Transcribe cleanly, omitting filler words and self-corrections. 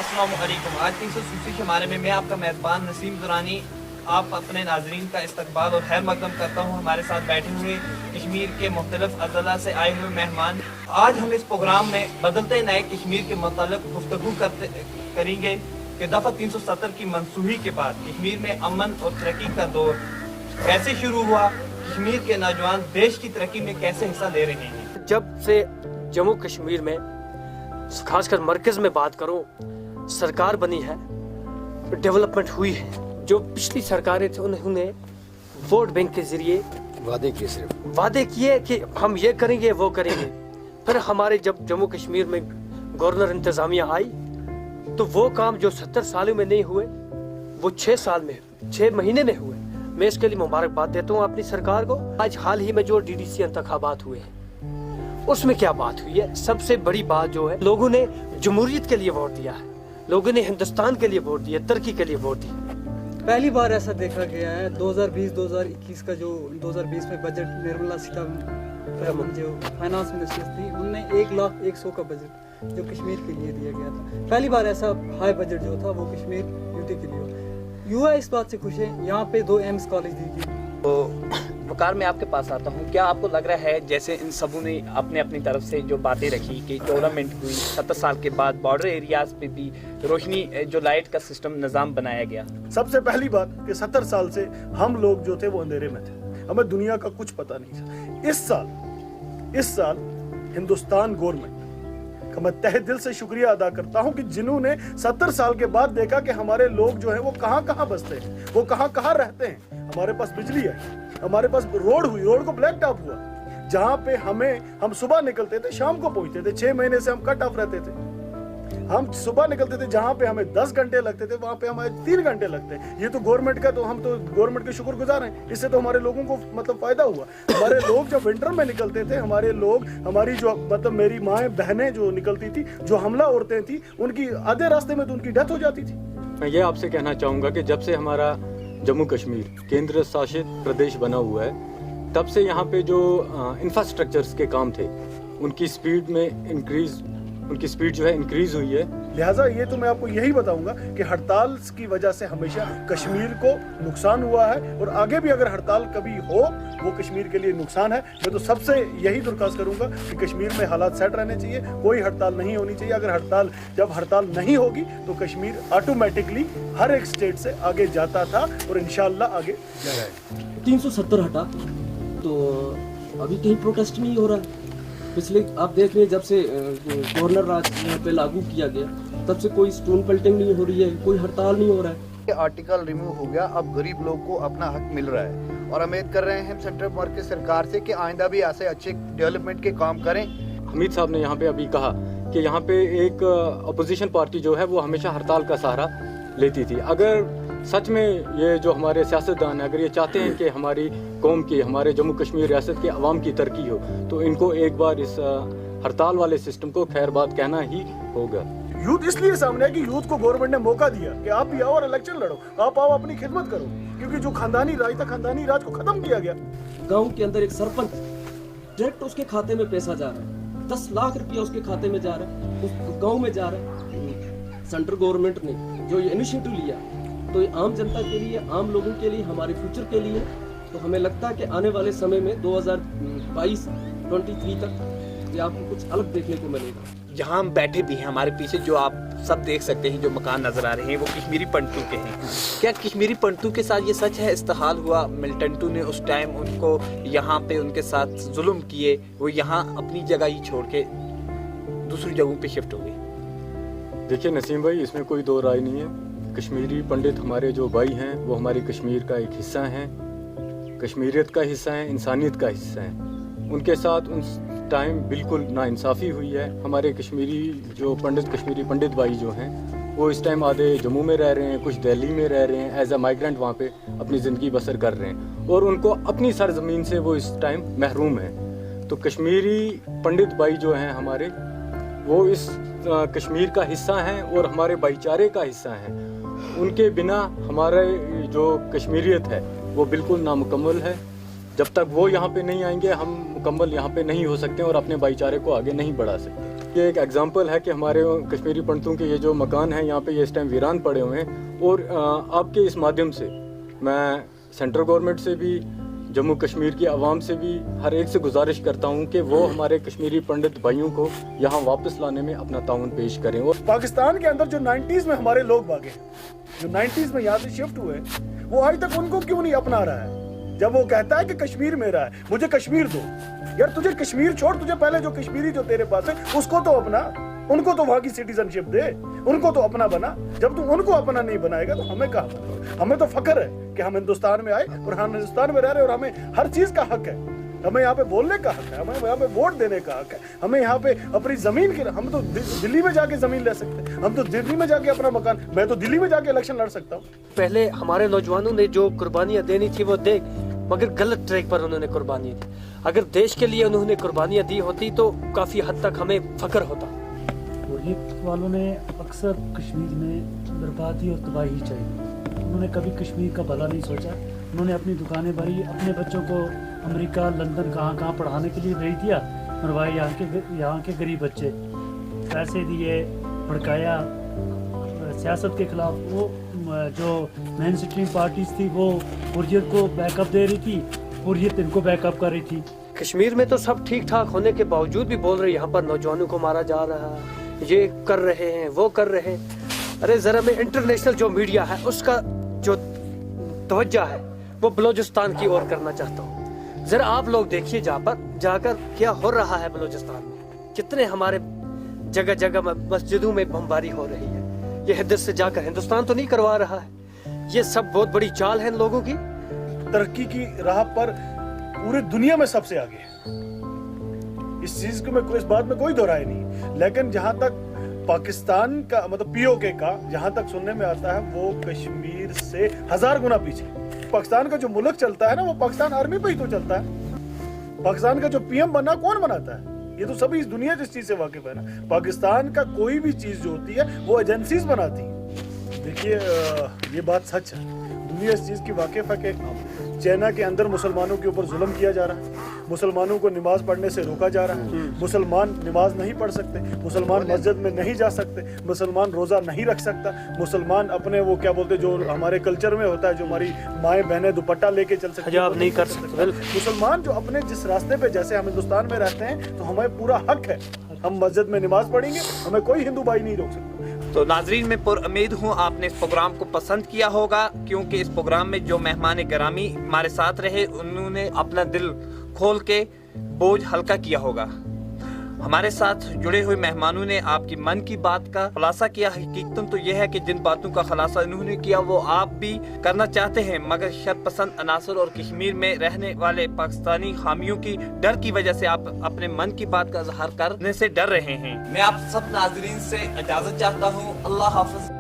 अस्सलाम वालेकुम। आज 300 शुमारे में मैं आपका मेज़बान नसीम दुरानी आप अपने नाजरीन का इस्तकबाल और खैर मकदम करता हूँ। हमारे साथ बैठे हुए कश्मीर के मुख्तलिफ अज़ला से आए हुए मेहमान। आज हम इस प्रोग्राम में बदलते नए कश्मीर के मतलब गुफ्तगू करेंगे कि दफ़ा 370 की मनसूखी के बाद कश्मीर में अमन और तरक्की का दौर कैसे शुरू हुआ, कश्मीर के नौजवान देश की तरक्की में कैसे हिस्सा ले रहे हैं। जब से जम्मू कश्मीर में खासकर मरकज़ में बात करूं, सरकार बनी है, डेवलपमेंट हुई है। जो पिछली सरकारें थी उन्होंने वोट बैंक के जरिए वादे किए कि हम ये करेंगे वो करेंगे। फिर हमारे जब जम्मू कश्मीर में गवर्नर इंतज़ामिया आई तो वो काम जो 70 सालों में नहीं हुए वो 6 महीने में हुए। मैं इसके लिए मुबारकबाद देता हूँ अपनी सरकार को। आज हाल ही में जो DDC इंतखाबात हुए हैं उसमें क्या बात हुई है, सबसे बड़ी बात जो है लोगों ने जमहूरियत के लिए वोट दिया है, लोगों ने हिंदुस्तान के लिए वोट दिया, तरक्की के लिए वोट दिया। पहली बार ऐसा देखा गया है 2020-2021 का जो 2020 में बजट निर्मला सीतारमण जो फाइनेंस मिनिस्टर थी उनने 1,01,00,000 का बजट जो कश्मीर के लिए दिया गया था। पहली बार ऐसा हाई बजट जो था वो कश्मीर यूटी के लिए युवा इस बात से खुश है। यहाँ पे 2 एम्स कॉलेज दी गई। तो वकार मैं आपके पास आता हूँ, क्या आपको लग रहा है जैसे इन सबों ने अपने अपनी तरफ से जो बातें रखी कि डेवलपमेंट हुई, 70 साल के बाद बॉर्डर एरियाज पे भी रोशनी जो लाइट का सिस्टम निज़ाम बनाया गया। सबसे पहली बात कि 70 साल से हम लोग जो थे वो अंधेरे में थे, हमें दुनिया का कुछ पता नहीं था। इस साल हिंदुस्तान गवर्नमेंट का मैं तहे दिल से शुक्रिया अदा करता हूं कि जिन्होंने 70 साल के बाद देखा कि हमारे लोग जो हैं वो कहां बसते हैं, वो कहां रहते हैं। हमारे पास बिजली है, हमारे पास रोड को ब्लैक टॉप हुआ। जहां पे हम सुबह निकलते थे शाम को पहुंचते थे। 6 महीने से हम कट ऑफ रहते थे। हम सुबह निकलते थे, जहां पे हमें 10 घंटे लगते थे वहां पे हमें 3 घंटे लगते हैं। ये तो गवर्नमेंट का, तो हम तो गवर्नमेंट के शुक्रगुजार हैं। इससे तो हमारे लोगों को मतलब फायदा हुआ। हमारे लोग जब विंटर में निकलते थे, हमारे लोग, हमारी जो मतलब मेरी माएँ बहनें जो निकलती थी, जो हमला औरतें थी, उनकी आधे रास्ते में तो उनकी डेथ हो जाती थी। मैं ये आपसे कहना चाहूँगा कि जब से हमारा जम्मू कश्मीर केंद्र शासित प्रदेश बना हुआ है तब से यहाँ पे जो इंफ्रास्ट्रक्चर्स के काम थे उनकी स्पीड जो है इंक्रीज हुई है। लिहाजा ये तो मैं आपको यही बताऊंगा कि हड़ताल की वजह से हमेशा कश्मीर को नुकसान हुआ है और आगे भी अगर हड़ताल कभी हो वो कश्मीर के लिए नुकसान है। मैं तो सबसे यही दरख्वास्त करूंगा कि कश्मीर में हालात सेट रहने चाहिए, कोई हड़ताल नहीं होनी चाहिए। अगर जब हड़ताल नहीं होगी तो कश्मीर ऑटोमेटिकली हर एक स्टेट से आगे जाता था और इंशाअल्लाह आगे जाएगा। 370 हटा तो अभी कहीं प्रोटेस्ट नहीं हो रहा है। पिछले आप देख रहे हैं जब से गवर्नर राज यहाँ पे लागू किया गया तब से कोई स्टोन पल्टिंग नहीं हो रही है, कोई हड़ताल नहीं हो रहा है। आर्टिकल रिमूव हो गया, अब गरीब लोग को अपना हक मिल रहा है और उम्मीद कर रहे हैं हम सेंट्रल मर्कज़ सरकार से कि आइंदा भी ऐसे अच्छे डेवलपमेंट के काम करें। हमीद साहब ने यहाँ पे अभी कहा कि यहाँ पे एक अपोजिशन पार्टी जो है वो हमेशा हड़ताल का सहारा लेती थी। अगर सच में ये जो हमारे सियासतदान अगर ये चाहते हैं कि हमारी कौम की, हमारे जम्मू कश्मीर रियासत के अवाम की तरक्की हो तो इनको एक बार इस हड़ताल वाले सिस्टम को खैरबाद कहना ही होगा। यूथ इसलिए सामने है कि यूथ को गवर्नमेंट ने मौका दिया कि आप भी आओ और इलेक्शन लड़ो, आप आओ अपनी खिदमत करो, क्योंकि जो खानदानी राज था, खानदानी राज को खत्म किया गया। गांव के अंदर एक सरपंच डायरेक्ट उसके खाते में पैसा जा रहा है, 10 लाख रुपया उसके खाते में जा रहा है, उस गाँव में जा रहा है। सेंट्रल गवर्नमेंट ने जो ये इनिशिएटिव लिया तो ये आम जनता के लिए, आम लोगों के लिए, हमारे फ्यूचर के लिए, तो हमें लगता है कि आने वाले समय में 2022-23 तक ये आपको कुछ अलग देखने को मिलेगा। जहाँ हम बैठे भी हैं, हमारे पीछे जो आप सब देख सकते हैं जो मकान नज़र आ रहे हैं वो कश्मीरी पंटू के हैं। क्या कश्मीरी पंटू के साथ ये सच है इस्तेहाल हुआ? मिलिटेंटू ने उस टाइम उनको यहाँ पे उनके साथ जुल्म किए, वो यहाँ अपनी जगह ही छोड़ के दूसरी जगहों पे शिफ्ट हो गए। देखिए नसीम भाई, इसमें कोई दो राय नहीं है। कश्मीरी पंडित हमारे जो भाई हैं वो हमारी कश्मीर का एक हिस्सा हैं, कश्मीरियत का हिस्सा हैं, इंसानियत का हिस्सा हैं। उनके साथ उस टाइम बिल्कुल नाइंसाफ़ी हुई है। हमारे कश्मीरी पंडित भाई जो हैं वो इस टाइम आधे जम्मू में रह रहे हैं, कुछ दिल्ली में रह रहे हैं, एज अ माइग्रेंट वहाँ पे अपनी ज़िंदगी बसर कर रहे हैं और उनको अपनी सरजमीन से वो इस टाइम महरूम हैं। तो कश्मीरी पंडित भाई जो हैं हमारे वो इस कश्मीर का हिस्सा हैं और हमारे भाईचारे का हिस्सा हैं। उनके बिना हमारे जो कश्मीरियत है वो बिल्कुल नामुकम्मल है। जब तक वो यहाँ पे नहीं आएंगे हम मुकम्मल यहाँ पे नहीं हो सकते और अपने भाईचारे को आगे नहीं बढ़ा सकते। ये एक एग्जांपल है कि हमारे कश्मीरी पंडितों के ये जो मकान हैं यहाँ पे ये इस टाइम वीरान पड़े हुए हैं। और आपके इस माध्यम से मैं सेंट्रल गवर्नमेंट से भी, जम्मू कश्मीर की आवाम से भी हर एक से गुजारिश करता हूँ कि वो हमारे कश्मीरी पंडित भाइयों को यहाँ वापस लाने में अपना ताउन पेश करें। और पाकिस्तान के अंदर जो 90s में हमारे लोग भागे, जो 90s में यहाँ से शिफ्ट हुए, वो आज तक उनको क्यों नहीं अपना रहा है? जब वो कहता है कि कश्मीर मेरा है, मुझे कश्मीर दो, यार तुझे कश्मीर छोड़, तुझे पहले जो कश्मीरी जो तेरे पास है उसको तो अपना, उनको तो वहां की सिटीजनशिप दे, उनको तो अपना बना। जब तू उनको अपना नहीं बनाएगा तो हमें कहाँ बना? हमें तो फख्र है कि हम हिंदुस्तान में आए और हम हिंदुस्तान में रह रहे और हमें हर चीज का हक है। हमें यहाँ पे बोलने का हक है, हमें यहाँ पे वोट देने का हक है, हमें यहाँ पे अपनी जमीन के, हम तो दिल्ली में जाके जमीन ले सकते हैं, हम तो दिल्ली में जाके अपना मकान, मैं तो दिल्ली में जाके इलेक्शन लड़ सकता हूँ। पहले हमारे नौजवानों ने जो कुर्बानियां देनी थी वो दे, मगर गलत ट्रैक पर उन्होंने कुर्बानी दी। अगर देश के लिए उन्होंने कुर्बानियां दी होती तो काफ़ी हद तक हमें फख्र होता। और ये वालों ने अक्सर कश्मीर में बर्बादी और तबाही चाहिए, उन्होंने कभी कश्मीर का भला नहीं सोचा। उन्होंने अपनी दुकानें भरी, अपने बच्चों को अमेरिका, लंदन, कहाँ पढ़ाने के लिए भेज दिया, मरवाए यहाँ के गरीब बच्चे, पैसे दिए, भड़काया सियासत के खिलाफ। वो जो मेन स्ट्रीम पार्टीज थी वो हुर्रियत को बैकअप दे रही थी, हुर्रियत इनको बैकअप कर रही थी। कश्मीर में तो सब ठीक ठाक होने के बावजूद भी बोल रहे यहाँ पर नौजवानों को मारा जा रहा है, ये कर रहे हैं, वो कर रहे हैं। अरे जरा मैं इंटरनेशनल जो मीडिया है उसका जो तवज्जो है वो बलूचिस्तान की ओर करना चाहता हूँ। जरा आप लोग देखिए जाकर क्या हो रहा है बलूचिस्तान में, कितने हमारे जगह जगह मस्जिदों में बमबारी हो रही है। ये इधर से जाकर हिंदुस्तान तो नहीं करवा रहा है। ये सब बहुत बड़ी चाल है इन लोगों की। तरक्की की राह पर पूरी दुनिया में सबसे आगे है, इस चीज को इस बात में कोई दोहराई नहीं। लेकिन जहां तक पाकिस्तान का मतलब पीओके का जहां तक सुनने में आता है वो कश्मीर से 1000 गुना पीछे। पाकिस्तान का जो मुल्क चलता है ना वो पाकिस्तान आर्मी पे ही तो चलता है। पाकिस्तान का जो पीएम बना कौन बनाता है? ये तो सभी इस दुनिया इस चीज से वाकिफ है ना। पाकिस्तान का कोई भी चीज जो होती है वो एजेंसीज बनाती है। देखिए ये बात सच है, दुनिया इस चीज की वाकिफ है कि चाइना के अंदर मुसलमानों के ऊपर जुल्म किया जा रहा है, मुसलमानों को नमाज पढ़ने से रोका जा रहा है, मुसलमान नमाज नहीं पढ़ सकते, मुसलमान मस्जिद में नहीं जा सकते, मुसलमान रोजा नहीं रख सकता, मुसलमान अपने वो क्या बोलते जो हमारे कल्चर में होता है, जो हमारी माएँ बहनें दुपट्टा लेके चल सकती हिजाब नहीं कर सकते। मुसलमान जो अपने जिस रास्ते पे, जैसे हम हिंदुस्तान में रहते हैं तो हमें पूरा हक है, हम मस्जिद में नमाज पढ़ेंगे, हमें कोई हिंदू भाई नहीं रोक सकता। तो नाजरीन मैं पुरउम्मीद हूँ आपने इस प्रोग्राम को पसंद किया होगा, क्योंकि इस प्रोग्राम में जो मेहमान गिरामी हमारे साथ रहे उन्होंने अपना दिल खोल के बोझ हल्का किया होगा। हमारे साथ जुड़े हुए मेहमानों ने आपकी मन की बात का खुलासा किया। हकीकतन तो यह है कि जिन बातों का खुलासा इन्होंने किया वो आप भी करना चाहते हैं, मगर शरपसंद अनासर और कश्मीर में रहने वाले पाकिस्तानी हामियों की डर की वजह से आप अपने मन की बात का इजहार करने से डर रहे हैं। मैं आप सब नाजरीन से इजाजत चाहता हूँ। अल्लाह हाफिज।